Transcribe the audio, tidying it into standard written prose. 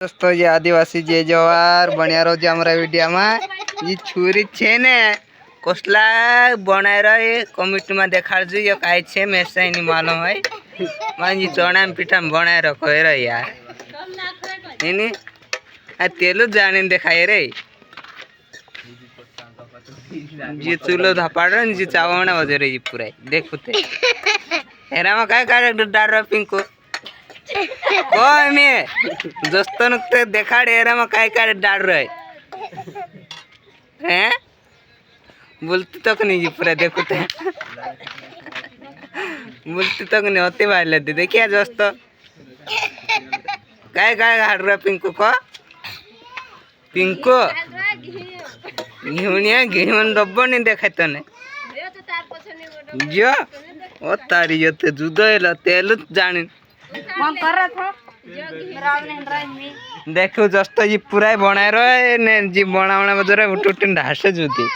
दोस्तों ये आदिवासी जे जवार बनिया रोज हमारा वीडियो में ये छुरी छे ने कोसला बनाए रहे कमिटी में देखा जो ये काय छे मैं से नहीं मालूम है मान ये चना में पिठा में बनाए रखो है रे यार इन्हीं आ तेलु जाने दिखाए रे ये चूल्हो धपाड़ रहे जी चावल बजे रही पूरा देखो ते हेरा में काय काय डाल रहा पिंको कोई में दोस्तों ने देखा डेरा में काय काय डाल रहे हैं बोलती तक नहीं जी पूरा देखो ते बोलती तक नहीं होते भाई लेते देखिए दोस्तों काय काय हार रहा पिंको को पिंको घिवनिया घिवन डब्बो नहीं देखा तने जो ओ तारी जो ते जुदो तेल जानी देखो दोस्तों ये पूरा बनाए रहे ने जी बना बना बजरे उठ उठ ढासे जुदी